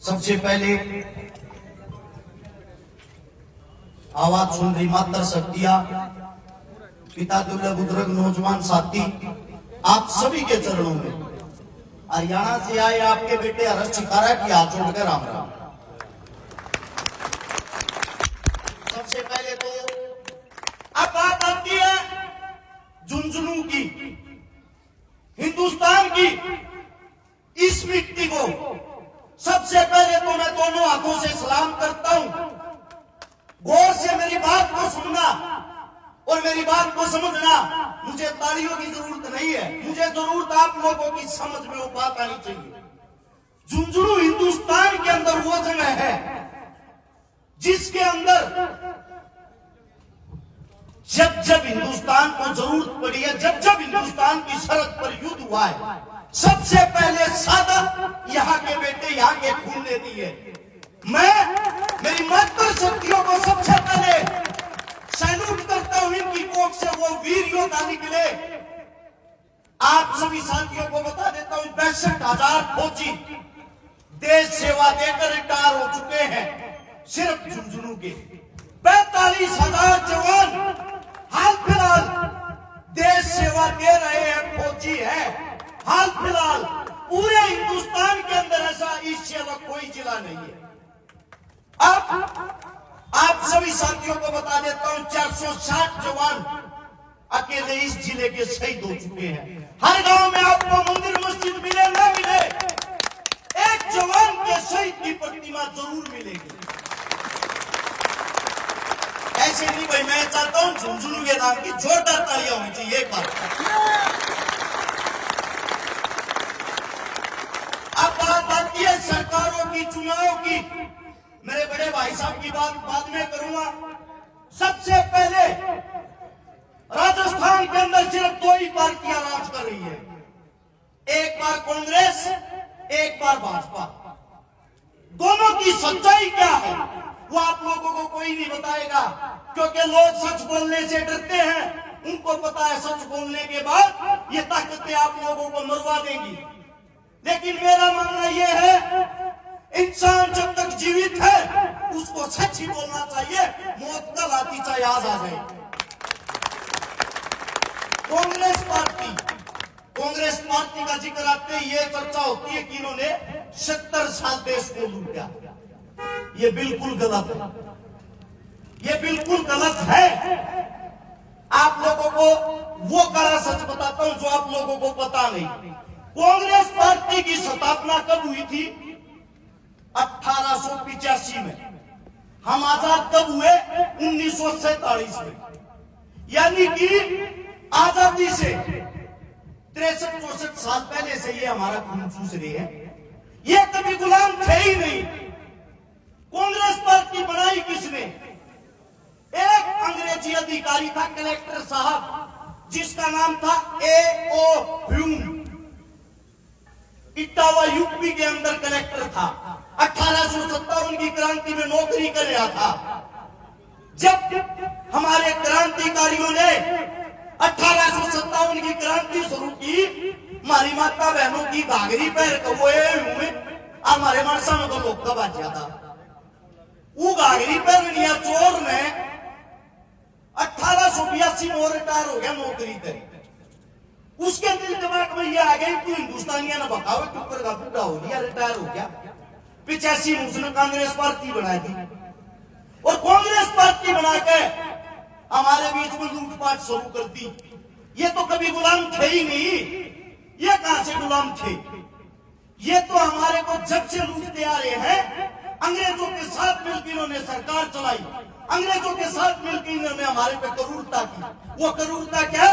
सबसे पहले आवाज सुन रही मातर शक्तियां, पिता दुर्लभ बुजुर्ग नौजवान साथी, आप सभी के चरणों में हरियाणा से आए आपके बेटे हर्ष शिकारा की हाथ जोड़कर राम राम। सबसे पहले तो अब बात आती है झुंझुनू की, हिंदुस्तान की इस मिट्टी को सबसे पहले तो मैं दोनों हाथों से सलाम करता हूं। गौर से मेरी बात को सुनना और मेरी बात को समझना। मुझे तालियों की जरूरत नहीं है, मुझे जरूरत आप लोगों की समझ में वो बात आनी चाहिए। झुंझुनू हिंदुस्तान के अंदर वो जगह है जिसके अंदर जब जब हिंदुस्तान को जरूरत पड़ी है, जब जब हिंदुस्तान की सरहद पर युद्ध हुआ है, सबसे पहले सादत यहाँ के बेटे यहाँ के खून ने दी है। मैं मेरी मातृ शक्तियों को सबसे पहले सैल्यूट करता हूं। इनकी कोख से वो वीर योद्धा निकले। आप सभी साथियों को बता देता हूं, 62,000 फौजी देश सेवा देकर रिटायर हो चुके हैं। सिर्फ झुंझुनू के 45,000 जवान हाल फिलहाल देश सेवा दे रहे हैं, फौजी है। हाल फिलहाल पूरे हिंदुस्तान के अंदर ऐसा इससे अलग कोई जिला नहीं है। अब आप सभी साथियों को बता देता हूं, 460 जवान अकेले इस जिले के शहीद हो चुके हैं। हर गांव में आपको मंदिर मस्जिद मिले ना मिले, एक जवान के शहीद की प्रतिमा जरूर मिलेगी। ऐसे नहीं भाई, मैं चाहता हूं झुंझुनू के नाम की जोरदार तालियां होनी चाहिए एक बार। अब बात आती है सरकारों की, चुनाव की। मेरे बड़े भाई साहब की बात बाद में करूंगा। सबसे पहले राजस्थान के अंदर सिर्फ दो ही पार्टियां राज कर रही है, एक बार कांग्रेस, एक बार भाजपा। दोनों की सच्चाई क्या है वो आप लोगों को कोई नहीं बताएगा, क्योंकि लोग सच बोलने से डरते हैं। उनको पता है सच बोलने के बाद ये ताकतें आप लोगों को मरवा देंगी। लेकिन मेरा मानना यह है, इंसान जब तक जीवित है उसको सच ही बोलना चाहिए। मौत कल आती चाहे आज आ जाए। कांग्रेस पार्टी का जिक्र आते ही ये चर्चा होती है कि इन्होंने 70 साल देश को लूटा। ये बिल्कुल गलत है, ये बिल्कुल गलत है। आप लोगों को वो कड़ा सच बताता हूं जो आप लोगों को पता नहीं। कांग्रेस पार्टी की स्थापना कब हुई थी? 1885 में। हम आजाद कब हुए? 1947 में। यानी कि आजादी से 63-64 साल पहले से ये हमारा खून चूस रहे हैं। ये कभी गुलाम थे ही नहीं। कांग्रेस पार्टी बनाई किसने? एक अंग्रेजी अधिकारी था, कलेक्टर साहब, जिसका नाम था A.O. ह्यूम। इटावा यूपी के अंदर कलेक्टर था। 1857 की क्रांति में नौकरी कर रहा था। जब हमारे क्रांतिकारियों ने 1857 की क्रांति शुरू की, हमारी माता बहनों की घाघरी पैर कबोए हमारे मारसा में तो लोग कब आ जाता। वो घाघरी पैर लिया चोर ने 1882 में रिटायर हो गया नौकरी करी। उसके दिल दिमाग में ये आ गई कि हिंदुस्तानिया ने बकावे के ऊपर का बूढ़ा हो गया, रिटायर हो गया। 85 में उसने कांग्रेस पार्टी बना दी और कांग्रेस पार्टी बना के हमारे बीच में लूटपाट शुरू कर दी। ये तो कभी गुलाम थे ही नहीं। ये कहां से गुलाम थे? ये तो हमारे को जब से लूटते आ रहे हैं। अंग्रेजों के साथ मिलकर इन्होंने सरकार चलाई, अंग्रेजों के साथ मिलकर इन्होंने हमारे पे क्रूरता की। वो क्रूरता क्या?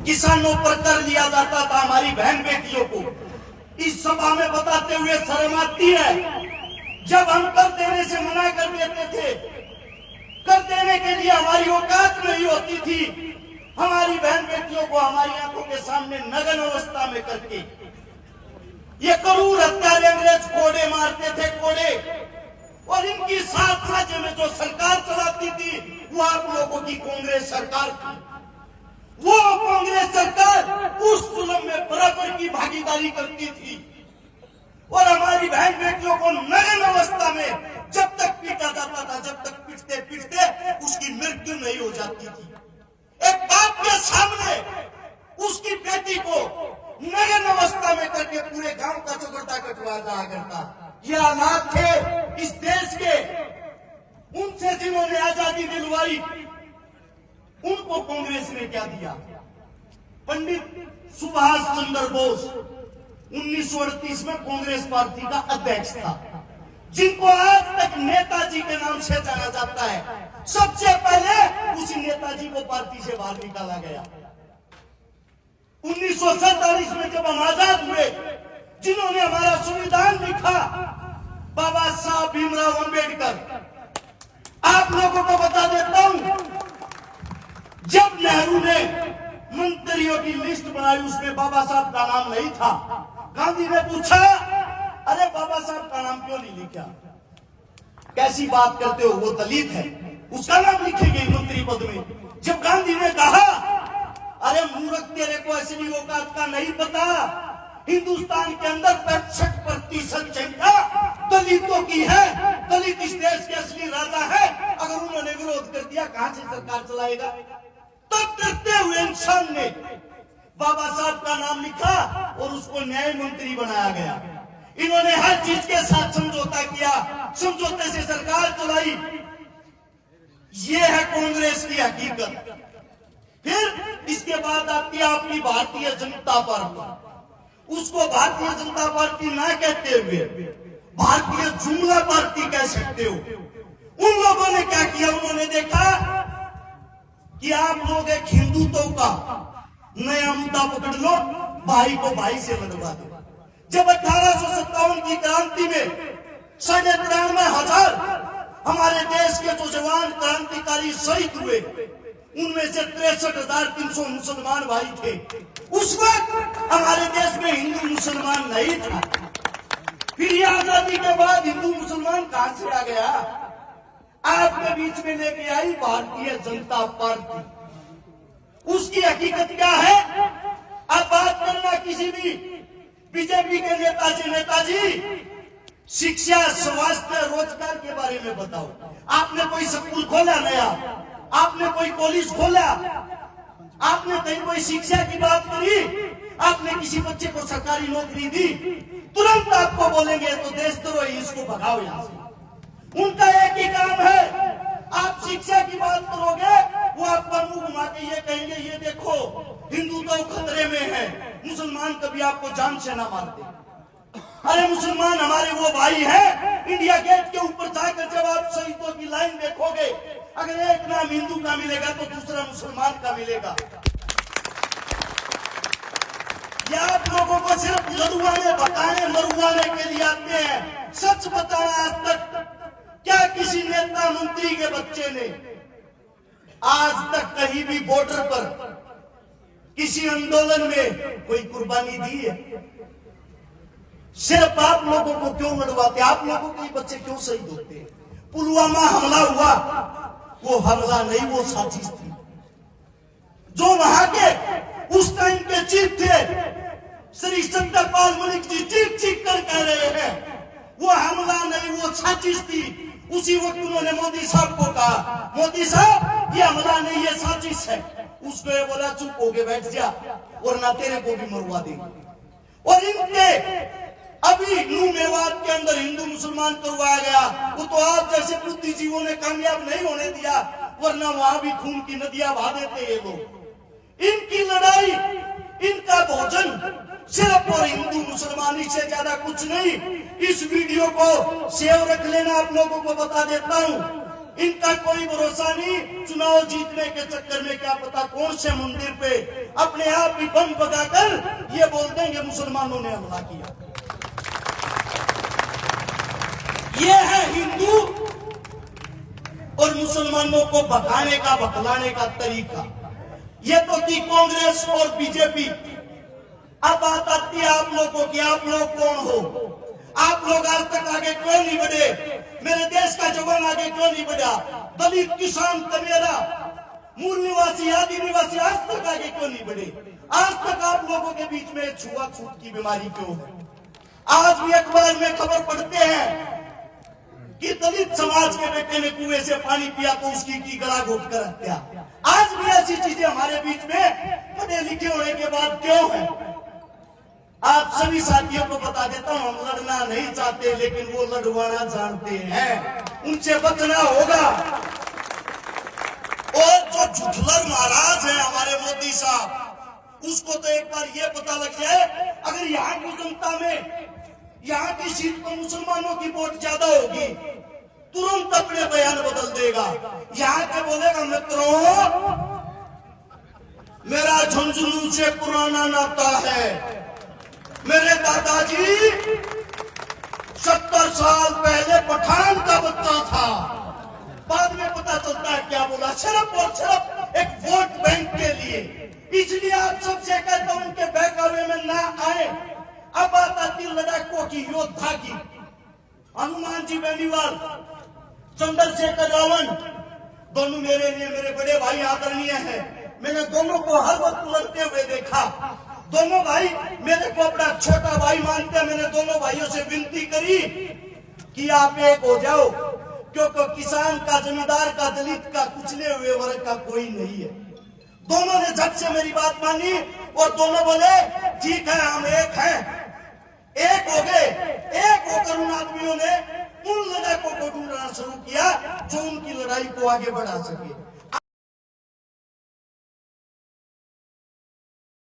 किसानों पर कर लिया जाता था, हमारी बहन बेटियों को। इस सभा में बताते हुए शर्म आती है, जब हम कर देने से मना कर देते थे, कर देने के लिए हमारी औकात नहीं होती थी, हमारी बहन बेटियों को हमारी आंखों के सामने नग्न अवस्था में करके ये क्रूर हत्यारे अंग्रेज कोड़े मारते थे, कोड़े। और इनकी साथ साझे में जो सरकार चलाती थी वो आप लोगों की कांग्रेस सरकार थी। वो कांग्रेस सरकार उस जुल्म में बराबर की भागीदारी करती थी। और हमारी बहन बेटियों को नग्न अवस्था में जब तक पीटा जाता था, जब तक पीटते पीटते उसकी मृत्यु नहीं हो जाती थी। एक बाप के सामने उसकी बेटी को नग्न अवस्था में करके पूरे गांव का चौकटा कटवा जाया करता। ये हालात थे इस देश के। उनसे जिन्होंने आजादी दिलवाई, उनको कांग्रेस ने क्या दिया? पंडित सुभाष चंद्र बोस 1938 में कांग्रेस पार्टी का अध्यक्ष था, जिनको आज तक नेताजी के नाम से जाना जाता है। सबसे पहले उसी नेताजी को पार्टी से बाहर निकाला गया। 1947 में जब हम आजाद हुए, जिन्होंने हमारा संविधान लिखा, बाबा साहब भीमराव अंबेडकर। आप लोगों को बता देता हूं, जब नेहरू ने मंत्रियों की लिस्ट बनाई, उसमें बाबा साहब का नाम नहीं था। गांधी ने पूछा, अरे बाबा साहब का नाम क्यों नहीं लिखा? कैसी बात करते हो, वो दलित है, उसका नाम लिखेंगे मंत्री पद में। जब गांधी ने कहा, अरे मूर्ख, तेरे को असली औकात का नहीं पता, हिंदुस्तान के अंदर 65% संख्या दलितों की है, दलित इस देश के असली राजा है। अगर उन्होंने विरोध कर दिया, कहां से सरकार चलाएगा? तब डरते हुए इंसान ने बाबा साहब का नाम लिखा और उसको न्याय मंत्री बनाया गया। इन्होंने हर चीज के साथ समझौता किया, समझौते से सरकार चलाई। ये है कांग्रेस की हकीकत। फिर इसके बाद आती है आपकी भारतीय जनता पार्टी। उसको भारतीय जनता पार्टी ना कहते हुए भारतीय जुमला पार्टी कह सकते हो। उन लोगों ने क्या किया? उन्होंने देखा कि आप लोग एक हिंदुत्व का नया मुद्दा पकड़ लो, भाई को भाई से लड़वा दो। जब 1857 की क्रांति में 93,500 हमारे देश के जो जवान क्रांतिकारी शहीद हुए, उनमें से 63,300 मुसलमान भाई थे। उस वक्त हमारे देश में हिंदू मुसलमान नहीं था। फिर ये आजादी के बाद हिंदू मुसलमान कहां से आ गया? आपके बीच में लेके आई भारतीय जनता पार्टी। उसकी हकीकत क्या है? अब बात करना किसी भी बीजेपी के नेता से, नेताजी शिक्षा, स्वास्थ्य, रोजगार के बारे में बताओ। आपने कोई स्कूल खोला नया? आपने कोई कॉलेज खोला? आपने कहीं कोई शिक्षा की बात करी? आपने किसी बच्चे को सरकारी नौकरी दी? तुरंत आपको बोलेंगे तो देशद्रोही, इसको भगाओ यहां से। उनका एक ही काम है, आप शिक्षा की बात करोगे, वो आपका मुंह घुमा के ये कहेंगे, ये देखो हिंदू तो खतरे में है, मुसलमान कभी आपको जान से ना मार दे। अरे मुसलमान हमारे वो भाई हैं। इंडिया गेट के ऊपर जाकर जब आप शहीदों की लाइन देखोगे, अगर एक नाम हिंदू का मिलेगा तो दूसरा मुसलमान का मिलेगा। ये आप लोगों को सिर्फ लड़वाने, भगाने, मरवाने के लिए आते हैं। सच बताना, आज तक क्या किसी नेता मंत्री के बच्चे ने आज तक कहीं भी बॉर्डर पर किसी आंदोलन में कोई कुर्बानी दी है? सिर्फ आप लोगों को क्यों लड़वाते? आप लोगों के बच्चे क्यों शहीद होते हैं? पुलवामा हमला हुआ, वो हमला नहीं, वो साजिश थी। जो वहां के उस टाइम के चीफ थे, श्री सत्यपाल मलिक जी, चीख चीख कर कह रहे हैं वो हमला नहीं, वो साजिश थी। उसी वक्त उन्होंने मोदी साहब को कहा, मोदी साहब ये हमला नहीं, ये साजिश है। उसको ये बोला, चुप होके बैठ जा वरना तेरे को भी मरवा देंगे। और इनके अभी नू मेवात के अंदर हिंदू मुसलमान करवाया गया, वो तो आप जैसे बुद्धिजीवों ने कामयाब नहीं होने दिया, वरना वहां भी खून की नदियां बहा देते ये लोग। इनकी लड़ाई, इनका भोजन सिर्फ और हिंदू मुसलमानी से ज्यादा कुछ नहीं। इस वीडियो को सेव रख लेना, आप लोगों को बता देता हूं, इनका कोई भरोसा नहीं। चुनाव जीतने के चक्कर में क्या पता कौन से मंदिर पे अपने आप ही बम बगाकर ये बोल देंगे मुसलमानों ने हमला किया। ये है हिंदू और मुसलमानों को भगाने का, भगलाने का तरीका। ये तो थी कांग्रेस और बीजेपी। अब बात आती है आप लोगों की, आप लोग कौन हो? आप लोग आज तक आगे क्यों नहीं बढ़े? मेरे देश का जवान आगे क्यों नहीं बढ़ा? दलित, किसान, तमेरा, मूल निवासी, आदि निवासी आज तक आगे क्यों नहीं बढ़े? आज तक आप लोगों के बीच में छुआछूत की बीमारी क्यों है? आज भी अखबार में खबर पढ़ते हैं कि दलित समाज के बेटे ने कुएं से पानी पिया तो उसकी की गला घोट कर हत्या। आज भी ऐसी चीजें हमारे बीच में पढ़े लिखे होने के बाद क्यों है? आप सभी साथियों को बता देता हूं, हम लड़ना नहीं चाहते, लेकिन वो लड़वाना जानते हैं, उनसे बचना होगा। और जो झुठलर महाराज है हमारे मोदी साहब, उसको तो एक बार ये पता लग जाए, अगर यहाँ की जनता में यहाँ की सीट पर मुसलमानों की वोट ज्यादा होगी, तुरंत अपने बयान बदल देगा। यहाँ के बोलेगा, मित्रों मेरा झुंझुनू से पुराना नाता है, मेरे दादाजी 70 साल पहले पठान का बच्चा था। बाद में पता चलता है क्या बोला, सिर्फ और सिर्फ एक वोट बैंक के लिए। इसलिए आप सबसे कहता हूं उनके बहकावे में ना आए। अब बात आती लड़ाकों की, योद्धा की। हनुमान जी बेनीवाल, चंद्रशेखर रावण, दोनों मेरे लिए मेरे बड़े भाई आदरणीय हैं। मैंने दोनों को हर वक्त लड़ते हुए देखा। दोनों भाई मेरे को अपना छोटा भाई मानते हैं। मैंने दोनों भाइयों से विनती करी कि आप एक हो जाओ, क्योंकि किसान का, जमींदार का, दलित का, कुचले हुए वर्ग का कोई नहीं है। दोनों ने झट से मेरी बात मानी और दोनों बोले ठीक है, हम एक हैं। एक हो गए। एक होकर उन आदमियों ने उन लड़ाकों को ढूंढना शुरू किया जो उनकी लड़ाई को आगे बढ़ा सके।